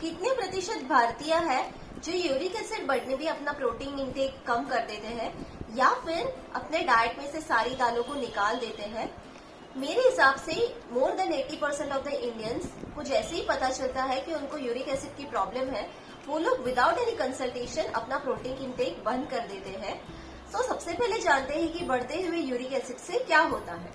कितने प्रतिशत भारतीय है जो यूरिक एसिड बढ़ने भी अपना प्रोटीन इंटेक कम कर देते हैं या फिर अपने डाइट में से सारी दालों को निकाल देते हैं? मेरे हिसाब से more than 80% of the Indians को जैसे ही पता चलता है कि उनको यूरिक एसिड की प्रॉब्लम है, वो लोग विदाउट एनी कंसल्टेशन अपना प्रोटीन इंटेक बंद कर देते हैं। तो सबसे पहले जानते हैं कि बढ़ते हुए यूरिक एसिड से क्या होता है।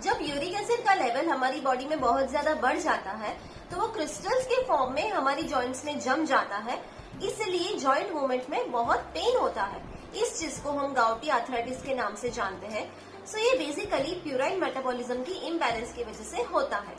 जब यूरिक एसिड का लेवल हमारी बॉडी में बहुत ज्यादा बढ़ जाता है तो वो क्रिस्टल्स के फॉर्म में हमारी जॉइंट्स में जम जाता है, इसलिए जॉइंट मूवमेंट में बहुत पेन होता है। इस चीज को हम गाउटी आर्थराइटिस के नाम से जानते हैं। सो ये बेसिकली प्यूराइन मेटाबॉलिज्म की इम्बैलेंस की वजह से होता है।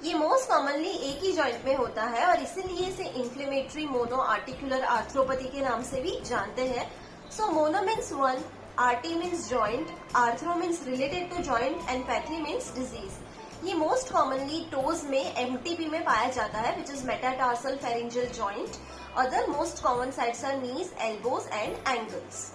ये मोस्ट कॉमनली एक ही जॉइंट में होता है और इसीलिए इसे इन्फ्लेमेटरी मोनो आर्टिकुलर आर्थ्रोपैथी के नाम से भी जानते हैं। So mono means one, arti means joint, arthro means related to joint and pathy means disease. ये मोस्ट कॉमनली टोज में एमटीपी में पाया जाता है, which is metatarsal phalangeal joint. Other most common sites are knees, elbows and ankles.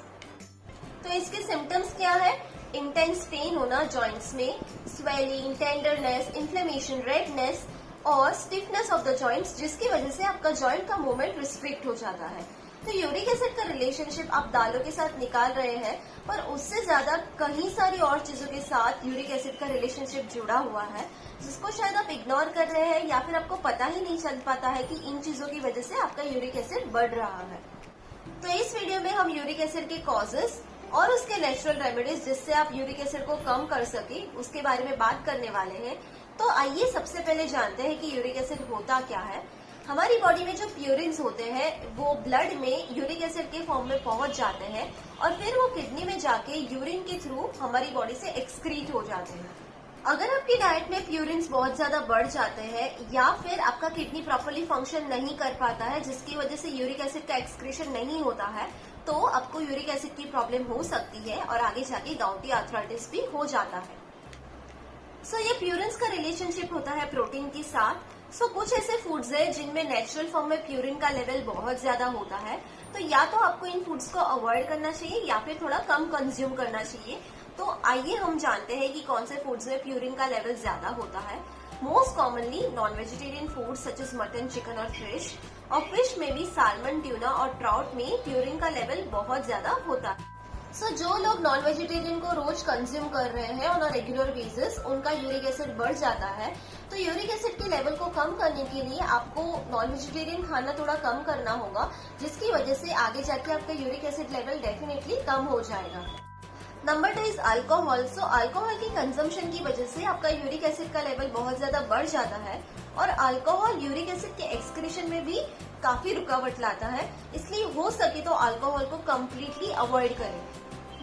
तो इसके symptoms क्या है? इंटेंस पेन होना जॉइंट्स में, स्वेलिंग, टेंडरनेस, इन्फ्लेमेशन, रेडनेस और स्टिफनेस ऑफ द जॉइंट्स, जिसकी वजह से आपका जॉइंट का मूवमेंट रिस्ट्रिक्ट हो जाता है। तो यूरिक एसिड का रिलेशनशिप आप दालों के साथ निकाल रहे हैं, पर उससे ज्यादा कई सारी और चीजों के साथ यूरिक एसिड का रिलेशनशिप जुड़ा हुआ है, जिसको शायद आप इग्नोर कर रहे हैं या फिर आपको पता ही नहीं चल पाता है कि इन चीजों की वजह से आपका यूरिक एसिड बढ़ रहा है। तो इस वीडियो में हम यूरिक एसिड के कॉजेस और उसके नेचुरल रेमेडीज जिससे आप यूरिक एसिड को कम कर सके उसके बारे में बात करने वाले हैं। तो आइए सबसे पहले जानते हैं कि यूरिक एसिड होता क्या है। हमारी बॉडी में जो प्यूरिन्स होते हैं वो ब्लड में यूरिक एसिड के फॉर्म में पहुंच जाते हैं और फिर वो किडनी में जाके यूरिन के थ्रू हमारी बॉडी से एक्सक्रीट हो जाते हैं। अगर आपकी डाइट में प्यूरिन्स बहुत ज्यादा बढ़ जाते हैं या फिर आपका किडनी प्रॉपरली फंक्शन नहीं कर पाता है, जिसकी वजह से यूरिक एसिड का एक्सक्रीशन नहीं होता है, तो आपको यूरिक एसिड की प्रॉब्लम हो सकती है और आगे जाके गाउटी आर्थराइटिस भी हो जाता है। सो ये प्यूरिन्स का रिलेशनशिप होता है प्रोटीन के साथ। सो कुछ ऐसे फूड्स है जिनमें नेचुरल फॉर्म में प्यूरिन का लेवल बहुत ज्यादा होता है, तो या तो आपको इन फूड्स को अवॉइड करना चाहिए या फिर थोड़ा कम कंज्यूम करना चाहिए। तो आइए हम जानते हैं कि कौन से फूड्स में प्यूरिन का लेवल ज्यादा होता है। Most commonly non vegetarian food such as mutton, chicken और फिश। और फिश में भी साल्मन, ट्यूना और ट्राउट में प्यूरिन का लेवल बहुत ज्यादा होता है। सो जो लोग नॉन वेजिटेरियन को रोज कंज्यूम कर रहे हैं ऑन अ रेगुलर बेसिस, उनका यूरिक एसिड बढ़ जाता है। तो यूरिक एसिड के लेवल को कम करने के लिए आपको नॉन वेजिटेरियन खाना थोड़ा कम करना होगा, जिसकी वजह से आगे जाके आपका uric acid level definitely come हो जाएगा। Number 2 is alcohol. So alcohol की कंजम्पशन की वजह से आपका यूरिक एसिड का लेवल बहुत ज्यादा बढ़ जाता है और अल्कोहल यूरिक एसिड के एक्सक्रीशन में भी काफी रुकावट लाता है, इसलिए हो सके तो अल्कोहल को कम्प्लीटली अवॉइड करें।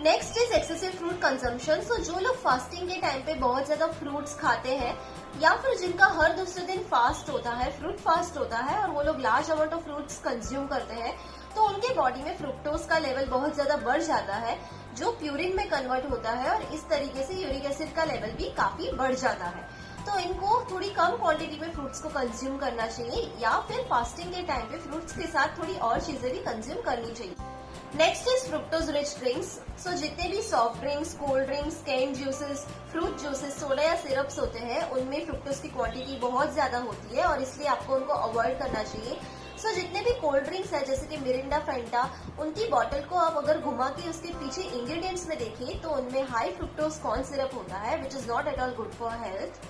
Next is excessive fruit consumption. So जो लोग फास्टिंग के टाइम पे बहुत ज्यादा फ्रूट्स खाते हैं या फिर जिनका हर दूसरे दिन फास्ट होता है, फ्रूट फास्ट होता है, और वो लोग large amount of fruits consume करते हैं, तो उनके बॉडी में फ्रुक्टोज का लेवल बहुत ज्यादा बढ़ जाता है, जो प्यूरिन में कन्वर्ट होता है और इस तरीके से यूरिक एसिड का लेवल भी काफी बढ़ जाता है। तो इनको थोड़ी कम क्वांटिटी में फ्रूट्स को कंज्यूम करना चाहिए या फिर फास्टिंग के टाइम पे फ्रूट्स के साथ थोड़ी और चीजें भी कंज्यूम करनी चाहिए। Next is fructose rich drinks. So जितने भी soft drinks, cold drinks, can juices, fruit juices, soda या सिरप्स होते हैं, उनमें फ्रुक्टोज की क्वांटिटी बहुत ज्यादा होती है और इसलिए आपको उनको अवॉइड करना चाहिए। सो जितने भी कोल्ड ड्रिंक्स है जैसे कि मिरिंडा, फैंटा, उनकी बॉटल को आप अगर घुमा के उसके पीछे इंग्रेडिएंट्स में देखिए तो उनमें हाई फ्रुक्टोज कॉर्न सिरप होता है, which is not at all good for health.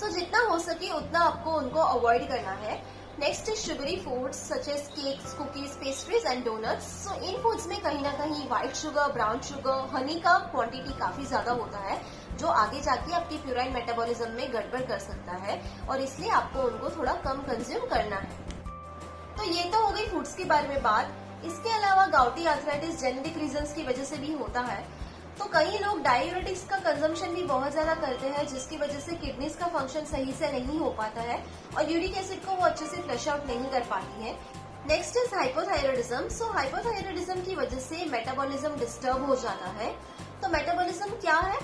So जितना हो सके उतना आपको उनको अवॉइड करना है। Next is sugary foods such as cakes, cookies, pastries and donuts. So इन फूड्स में कहीं ना कहीं white sugar, brown sugar, honey का क्वांटिटी काफी ज्यादा होता है, जो आगे जाके आपकी प्यूराइन मेटाबॉलिज्म में गड़बड़ कर सकता है और इसलिए आपको उनको थोड़ा कम कंज्यूम करना है। तो ये तो हो गई फूड्स के बारे में बात। इसके अलावा गाउटी आर्थराइटिस जेनेटिक रीजंस की वजह से भी होता है। तो कई लोग डायूरेटिक्स का कंजम्पशन भी बहुत ज्यादा करते हैं, जिसकी वजह से किडनीज का फंक्शन सही से नहीं हो पाता है और यूरिक एसिड को वो अच्छे से फ्लश आउट नहीं कर पाती है। Next is hypothyroidism. So hypothyroidism की वजह से मेटाबॉलिज्म डिस्टर्ब हो जाता है। तो मेटाबॉलिज्म क्या है?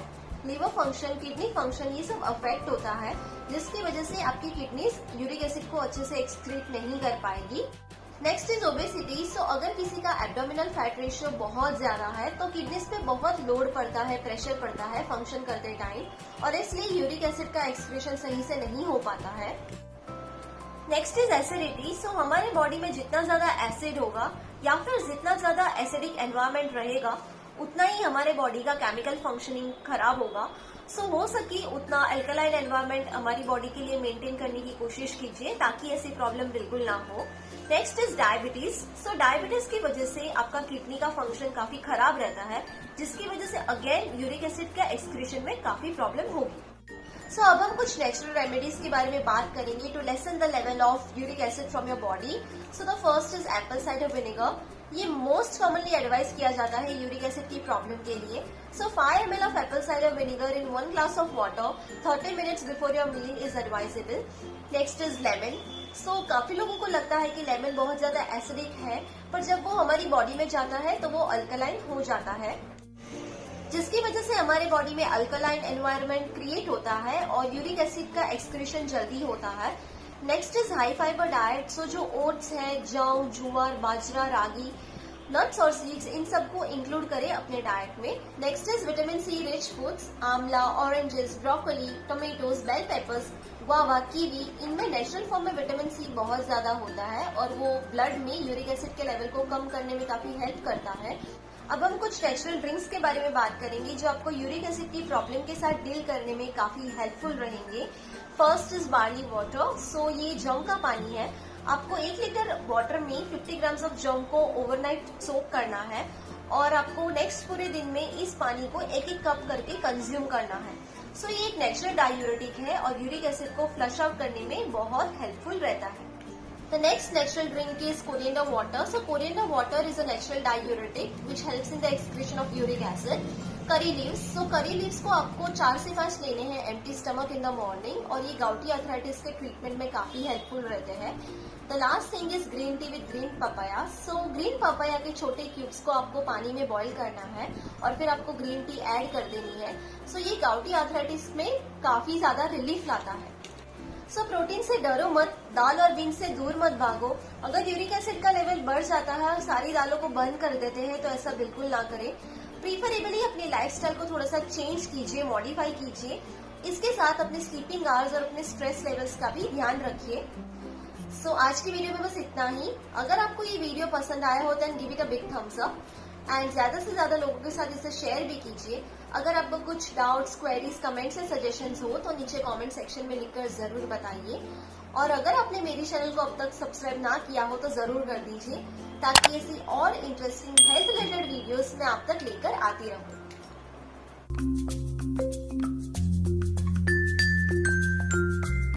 लिवर फंक्शन, किडनी फंक्शन, ये सब अफेक्ट होता है, जिसकी वजह से आपकी किडनीज यूरिक एसिड को अच्छे से एक्सक्रीट नहीं कर पाएगी। Next is obesity. सो अगर किसी का एब्डोमिनल फैट रेशियो बहुत ज्यादा है तो किडनीज पे बहुत लोड पड़ता है, प्रेशर पड़ता है फंक्शन करते टाइम, और इसलिए यूरिक एसिड का एक्सक्रीशन सही से नहीं हो पाता है। Next is acidity. सो हमारे बॉडी में जितना ज्यादा एसिड होगा या फिर जितना ज्यादा एसिडिक एनवायरमेंट रहेगा उतना ही हमारे बॉडी का केमिकल फंक्शनिंग खराब होगा। सो हो सके उतना अल्कलाइन एनवायरमेंट हमारी बॉडी के लिए मेंटेन करने की कोशिश कीजिए ताकि ऐसी प्रॉब्लम बिल्कुल ना हो। Next is diabetes. So diabetes की वजह से आपका किडनी का फंक्शन काफी खराब रहता है, जिसकी वजह से अगेन यूरिक एसिड का एक्सक्रीशन में काफी प्रॉब्लम होगी। सो अब हम कुछ नेचुरल रेमेडीज के बारे में बात करेंगे to lessen the level of uric acid from your body. So the first is apple cider vinegar. ये मोस्ट कॉमनली एडवाइस किया जाता है यूरिक एसिड की प्रॉब्लम के लिए। So 5 ml of apple cider vinegar in 1 glass of water 30 minutes before your meal is advisable. Next is lemon. So काफी लोगों को लगता है कि लेमन बहुत ज्यादा एसिडिक है, पर जब वो हमारी बॉडी में जाता है तो वो अल्कलाइन हो जाता है, जिसकी वजह से हमारे बॉडी में अल्कलाइन एनवायरनमेंट क्रिएट होता है और यूरिक एसिड का एक्सक्रीशन जल्दी होता है। Next is high fibre diet. So जो ओट्स है, जौ, जुआर, बाजरा, रागी, नट्स और सीड्स, इन सबको इंक्लूड करें अपने डाइट में। Next is vitamin C rich foods. Amla, oranges, broccoli, tomatoes, bell peppers, guava, kiwi, इनमें नेचुरल फॉर्म में विटामिन सी बहुत ज्यादा होता है और वो ब्लड में यूरिक एसिड के लेवल को कम करने में काफी हेल्प करता है। अब हम कुछ नेचुरल ड्रिंक्स के बारे में बात करेंगे जो आपको यूरिक एसिड की प्रॉब्लम के साथ डील करने में काफी हेल्पफुल रहेंगे। First is barley water. So ये जौ का पानी है। आपको 1 लीटर वाटर में 50 ग्राम्स ऑफ जौ को ओवरनाइट सोक करना है और आपको नेक्स्ट पूरे दिन में इस पानी को 1-1 कप करके कंज्यूम करना है। सो ये एक नेचुरल डायूरेटिक है और यूरिक एसिड को फ्लश आउट करने में बहुत हेल्पफुल रहता है। The next natural drink is coriander water. So coriander water is a natural diuretic which helps in the excretion of uric acid. Curry leaves. So curry leaves को आपको 4 से 5 लेने हैं empty stomach in the morning और ये गाउटी arthritis के treatment में काफी हेल्पफुल रहते हैं। The last thing is green tea with green papaya. So green papaya के छोटे क्यूब्स को आपको पानी में बॉईल करना है और फिर आपको ग्रीन टी ऐड कर देनी है। So ये गाउटी आर्थराइटिस में काफी ज्यादा रिलीफ लाता है। सो प्रोटीन से डरो मत, दाल और बीन से दूर मत भागो। अगर यूरिक एसिड का लेवल बढ़ जाता है और सारी दालों को बंद कर देते हैं तो ऐसा बिल्कुल ना करें। प्रीफरेबली अपनी लाइफस्टाइल को थोड़ा सा चेंज कीजिए, मॉडिफाई कीजिए। इसके साथ अपने स्लीपिंग आवर्स और अपने स्ट्रेस लेवल्स का भी ध्यान रखिए। सो आज की वीडियो में बस इतना ही। अगर आपको ये वीडियो पसंद आया हो then give it a big thumbs up and ज्यादा से ज्यादा लोगों के साथ इसे शेयर भी कीजिए। अगर आपको कुछ डाउट्स, क्वेरीज, कमेंट्स या सजेशंस हो तो नीचे कमेंट सेक्शन में लिखकर जरूर बताइए। और अगर आपने मेरी चैनल को अब तक सब्सक्राइब ना किया हो तो जरूर कर दीजिए ताकि ऐसी और इंटरेस्टिंग हेल्थ रिलेटेड वीडियोस मैं आप तक लेकर आती रहूं।